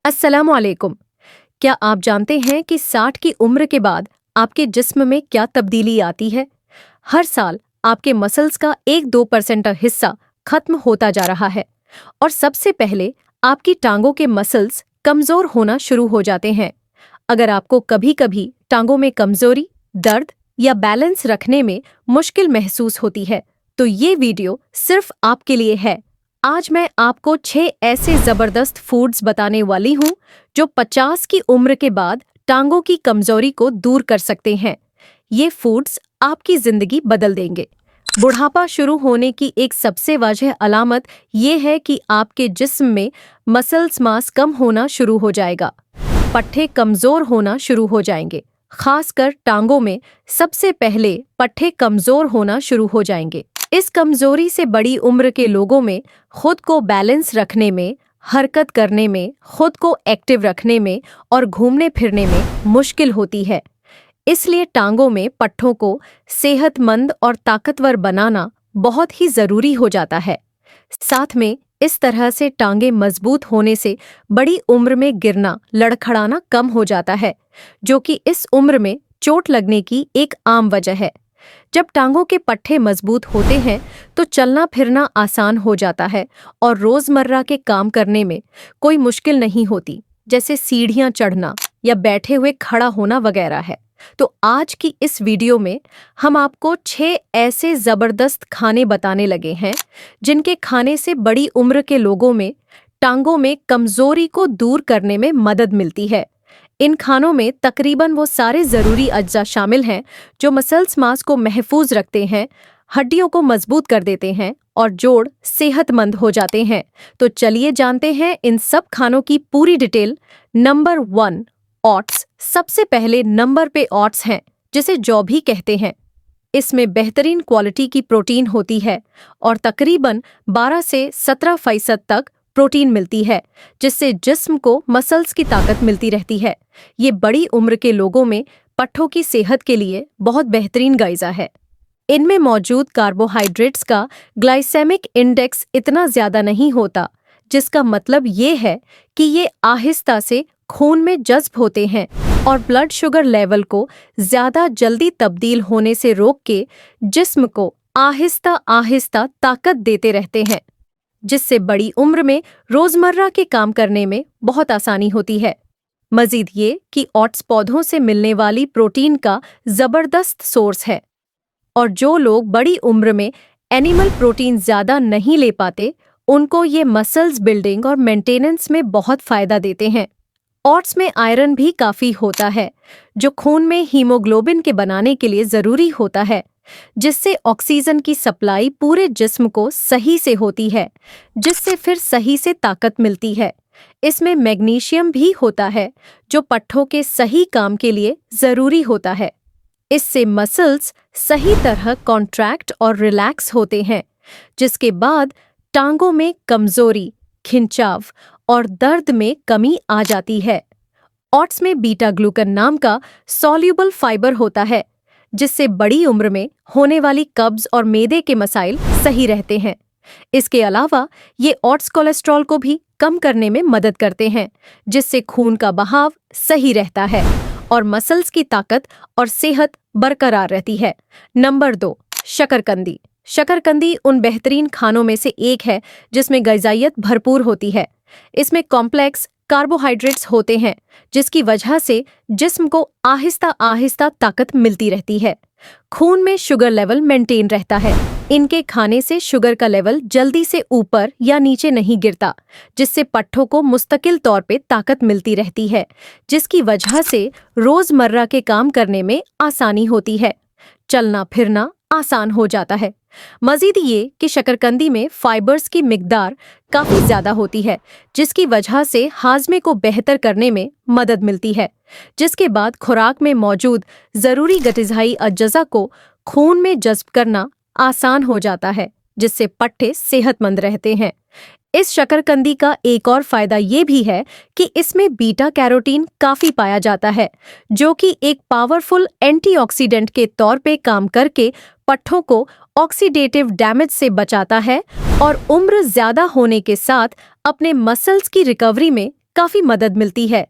अस्सलामुअलैकुम। क्या आप जानते हैं कि 60 की उम्र के बाद आपके जिस्म में क्या तब्दीली आती है? हर साल आपके मसल्स का 1-2% हिस्सा खत्म होता जा रहा है और सबसे पहले आपकी टांगों के मसल्स कमजोर होना शुरू हो जाते हैं। अगर आपको कभी-कभी टांगों में कमजोरी, दर्द या बैलेंस रखने में मुश्किल महसूस होती है, तो ये वीडियो सिर्फ आपके लिए है। आज मैं आपको 6 ऐसे जबरदस्त फूड्स बताने वाली हूँ जो 50 की उम्र के बाद टांगों की कमजोरी को दूर कर सकते हैं। ये फूड्स आपकी जिंदगी बदल देंगे। बुढ़ापा शुरू होने की एक सबसे वाजह अलामत ये है कि आपके जिस्म में मसल्स मास कम होना शुरू हो जाएगा। पट्ठे कमजोर होना शुरू हो जाएंगे। खासकर टांगों में सबसे पहले पट्ठे कमजोर होना शुरू हो जाएंगे। इस कमजोरी से बड़ी उम्र के लोगों में खुद को बैलेंस रखने में, हरकत करने में, खुद को एक्टिव रखने में और घूमने फिरने में मुश्किल होती है। इसलिए टांगों में पट्ठों को सेहतमंद और ताकतवर बनाना बहुत ही जरूरी हो जाता है। साथ में इस तरह से टांगें मजबूत होने से बड़ी उम्र में गिरना, लड़खड़ाना कम हो जाता है, जो कि इस उम्र में चोट लगने की एक आम वजह है। जब टांगों के पट्ठे मजबूत होते हैं तो चलना फिरना आसान हो जाता है और रोजमर्रा के काम करने में कोई मुश्किल नहीं होती, जैसे सीढ़ियां चढ़ना या बैठे हुए खड़ा होना वगैरह है। तो आज की इस वीडियो में हम आपको 6 ऐसे जबरदस्त खाने बताने लगे हैं जिनके खाने से बड़ी उम्र के लोगों में टांगों में कमजोरी को दूर करने में मदद मिलती है। इन खानों में तकरीबन वो सारे ज़रूरी अज्जा शामिल हैं जो मसल्स मास को महफूज रखते हैं, हड्डियों को मजबूत कर देते हैं और जोड़ सेहतमंद हो जाते हैं। तो चलिए जानते हैं इन सब खानों की पूरी डिटेल। Number 1, oats. सबसे पहले नंबर पे ओट्स हैं, जिसे जौ भी कहते हैं। इसमें बेहतरीन क्वालिटी की प्रोटीन होती है और तकरीबन 12 से 17% तक प्रोटीन मिलती है, जिससे जिस्म को मसल्स की ताकत मिलती रहती है। ये बड़ी उम्र के लोगों में पट्ठों की सेहत के लिए बहुत बेहतरीन गाइज़ा है। इनमें मौजूद कार्बोहाइड्रेट्स का ग्लाइसेमिक इंडेक्स इतना ज़्यादा नहीं होता, जिसका मतलब ये है कि ये आहिस्ता से खून में जज्ब होते हैं और ब्लड शुगर लेवल को ज़्यादा जल्दी तब्दील होने से रोक के जिस्म को आहिस्ता आहिस्ता ताकत देते रहते हैं, जिससे बड़ी उम्र में रोजमर्रा के काम करने में बहुत आसानी होती है। मजीद ये कि ओट्स पौधों से मिलने वाली प्रोटीन का जबरदस्त सोर्स है और जो लोग बड़ी उम्र में एनिमल प्रोटीन ज्यादा नहीं ले पाते, उनको ये मसल्स बिल्डिंग और मेंटेनेंस में बहुत फायदा देते हैं। ओट्स में आयरन भी काफी होता है, जो खून में हीमोग्लोबिन के बनाने के लिए जरूरी होता है, जिससे ऑक्सीजन की सप्लाई पूरे जिस्म को सही से होती है, जिससे फिर सही से ताकत मिलती है। इसमें मैग्नीशियम भी होता है, जो पट्ठों के सही काम के लिए जरूरी होता है। इससे मसल्स सही तरह कॉन्ट्रैक्ट और रिलैक्स होते हैं, जिसके बाद टांगों में कमजोरी, खिंचाव और दर्द में कमी आ जाती है। ओट्स में बीटा ग्लूकन नाम का सॉल्यूबल फाइबर होता है, जिससे बड़ी उम्र में होने वाली कब्ज और मैदे के मसाइल सही रहते हैं। इसके अलावा ये ओट्स कोलेस्ट्रॉल को भी कम करने में मदद करते हैं, जिससे खून का बहाव सही रहता है और मसल्स की ताकत और सेहत बरकरार रहती है। नंबर 2, शकरकंदी। शकरकंदी उन बेहतरीन खानों में से एक है जिसमें ग़िज़ाइयत भरपूर होती है। इसमें कॉम्प्लेक्स कार्बोहाइड्रेट्स होते हैं, जिसकी वजह से जिस्म को आहिस्ता आहिस्ता ताकत मिलती रहती है। खून में शुगर लेवल मेंटेन रहता है। इनके खाने से शुगर का लेवल जल्दी से ऊपर या नीचे नहीं गिरता, जिससे पट्ठों को मुस्तकिल तौर पे ताकत मिलती रहती है, जिसकी वजह से रोजमर्रा के काम करने में आसानी होती है, चलना फिरना आसान हो जाता है। मजीद ये कि शकरकंदी में फाइबर्स की मिकदार काफ़ी ज़्यादा होती है, जिसकी वजह से हाजमे को बेहतर करने में मदद मिलती है, जिसके बाद खुराक में मौजूद ज़रूरी गतिज़ाई अज्जा को खून में जज्ब करना आसान हो जाता है, जिससे पट्ठे सेहतमंद रहते हैं। इस शकरकंदी का एक और फायदा ये भी है कि इसमें बीटा कैरोटीन काफी पाया जाता है, जो कि एक पावरफुल एंटीऑक्सीडेंट के तौर पे काम करके पट्ठों को ऑक्सीडेटिव डैमेज से बचाता है और उम्र ज्यादा होने के साथ अपने मसल्स की रिकवरी में काफी मदद मिलती है।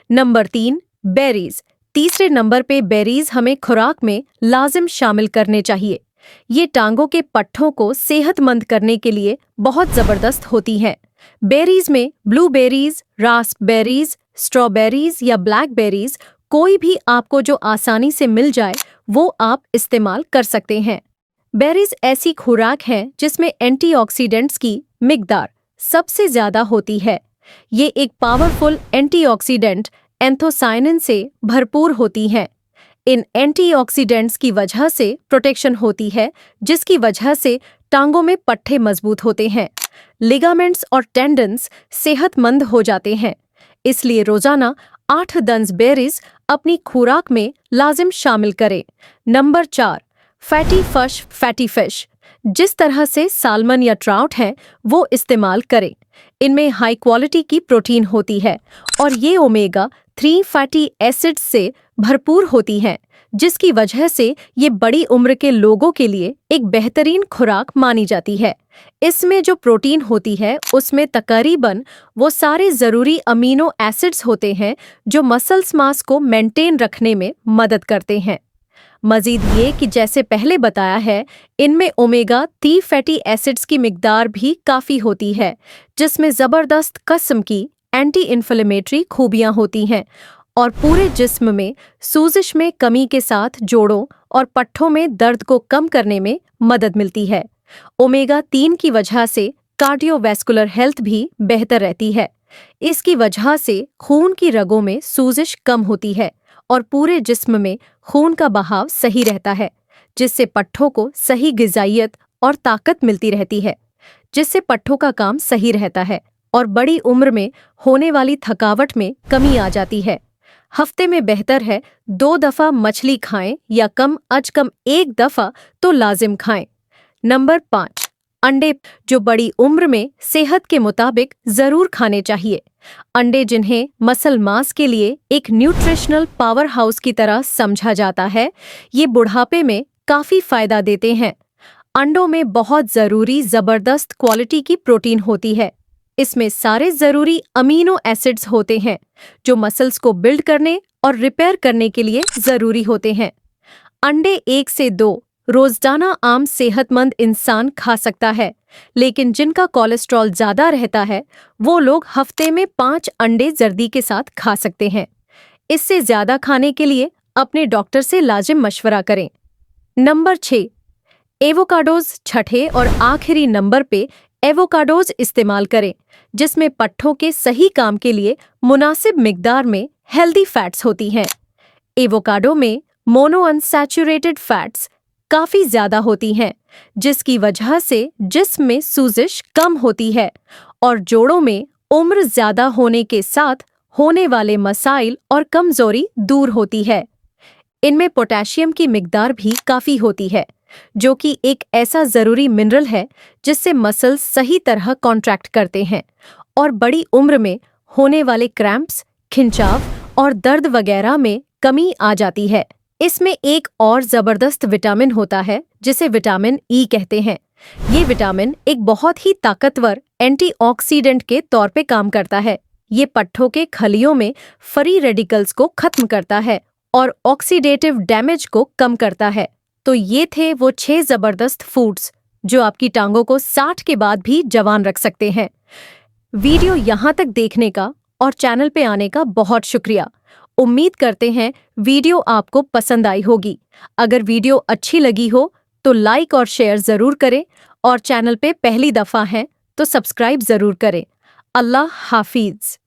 Number 3, berries. तीसरे नंबर पे बेरीज हमें खुराक में लाजिम शामिल करने चाहिए। ये टांगों के पट्ठों को सेहतमंद करने के लिए बहुत जबरदस्त होती हैं। बेरीज में ब्लूबेरीज, रास्पबेरीज, स्ट्रॉबेरीज या ब्लैकबेरीज, कोई भी आपको जो आसानी से मिल जाए वो आप इस्तेमाल कर सकते हैं। बेरीज ऐसी खुराक है जिसमें एंटीऑक्सीडेंट्स की मिकदार सबसे ज्यादा होती है। ये एक पावरफुल एंटीऑक्सीडेंट एंथोसायनिन से भरपूर होती हैं। इन एंटीऑक्सीडेंट्स की वजह से प्रोटेक्शन होती है, जिसकी वजह से टांगों में पट्टे मजबूत होते हैं, लिगामेंट्स और टेंडन्स सेहतमंद हो जाते हैं। इसलिए रोजाना 8 बेरीज अपनी खुराक में लाजिम शामिल करें। Number 4, fatty fish. जिस तरह से साल्मन या ट्राउट हैं वो इस्तेमाल करें। इनमें हाई क्वालिटी की प्रोटीन होती है और ये ओमेगा 3 फैटी एसिड्स से भरपूर होती हैं, जिसकी वजह से ये बड़ी उम्र के लोगों के लिए एक बेहतरीन खुराक मानी जाती है। इसमें जो प्रोटीन होती है उसमें तकरीबन वो सारे ज़रूरी अमीनो एसिड्स होते हैं जो मसल्स मास को मेंटेन रखने में मदद करते हैं। मजीद ये कि जैसे पहले बताया है, इनमें ओमेगा 3 फैटी एसिड्स की मिकदार भी काफ़ी होती है, जिसमें ज़बरदस्त किस्म की एंटी इन्फ्लेमेटरी खूबियाँ होती हैं और पूरे जिस्म में सूजिश में कमी के साथ जोड़ों और पट्ठों में दर्द को कम करने में मदद मिलती है। ओमेगा 3 की वजह से कार्डियोवैस्कुलर हेल्थ भी बेहतर रहती है। इसकी वजह से खून की रगों में सूजिश कम होती है और पूरे जिस्म में खून का बहाव सही रहता है, जिससे पट्ठों को सही ग़िज़ाइयत और ताकत मिलती रहती है, जिससे पट्ठों का काम सही रहता है और बड़ी उम्र में होने वाली थकावट में कमी आ जाती है। हफ्ते में बेहतर है 2 दफ़ा मछली खाएं या कम अज कम 1 दफ़ा तो लाजिम खाएं। नंबर 5, अंडे, जो बड़ी उम्र में सेहत के मुताबिक ज़रूर खाने चाहिए। अंडे, जिन्हें मसल मास के लिए एक न्यूट्रिशनल पावर हाउस की तरह समझा जाता है, ये बुढ़ापे में काफ़ी फ़ायदा देते हैं। अंडों में बहुत ज़रूरी ज़बरदस्त क्वालिटी की प्रोटीन होती है। इसमें सारे ज़रूरी अमीनो एसिड्स होते हैं जो मसल्स को बिल्ड करने और रिपेयर करने के लिए ज़रूरी होते हैं। अंडे 1 से 2 रोज़ाना आम सेहतमंद इंसान खा सकता है, लेकिन जिनका कोलेस्ट्रॉल ज़्यादा रहता है वो लोग हफ्ते में 5 अंडे जर्दी के साथ खा सकते हैं। इससे ज़्यादा खाने के लिए अपने डॉक्टर से लाजिम मशवरा करें। Number 6, avocados. छठे और आखिरी नंबर पे एवोकाडोज इस्तेमाल करें, जिसमें पट्ठों के सही काम के लिए मुनासिब मिकदार में हेल्दी फैट्स होती हैं। एवोकाडो में मोनोअनसैचुरेटेड फैट्स काफ़ी ज़्यादा होती हैं, जिसकी वजह से जिस्म में सूजिश कम होती है और जोड़ों में उम्र ज़्यादा होने के साथ होने वाले मसाइल और कमज़ोरी दूर होती है। इनमें पोटेशियम की मिकदार भी काफ़ी होती है, जो कि एक ऐसा ज़रूरी मिनरल है जिससे मसल्स सही तरह कॉन्ट्रैक्ट करते हैं और बड़ी उम्र में होने वाले क्रैम्प्स, खिंचाव और दर्द वगैरह में कमी आ जाती है। इसमें एक और ज़बरदस्त विटामिन होता है जिसे विटामिन ई कहते हैं। ये विटामिन एक बहुत ही ताकतवर एंटीऑक्सीडेंट के तौर पे काम करता है। ये पट्ठों के खलियों में फ्री रेडिकल्स को खत्म करता है और ऑक्सीडेटिव डैमेज को कम करता है। तो ये थे वो 6 ज़बरदस्त फूड्स जो आपकी टांगों को 60 के बाद भी जवान रख सकते हैं। वीडियो यहाँ तक देखने का और चैनल पे आने का बहुत शुक्रिया। उम्मीद करते हैं वीडियो आपको पसंद आई होगी। अगर वीडियो अच्छी लगी हो तो लाइक और शेयर ज़रूर करें और चैनल पे पहली दफ़ा हैं तो सब्सक्राइब ज़रूर करें। अल्लाह हाफिज़।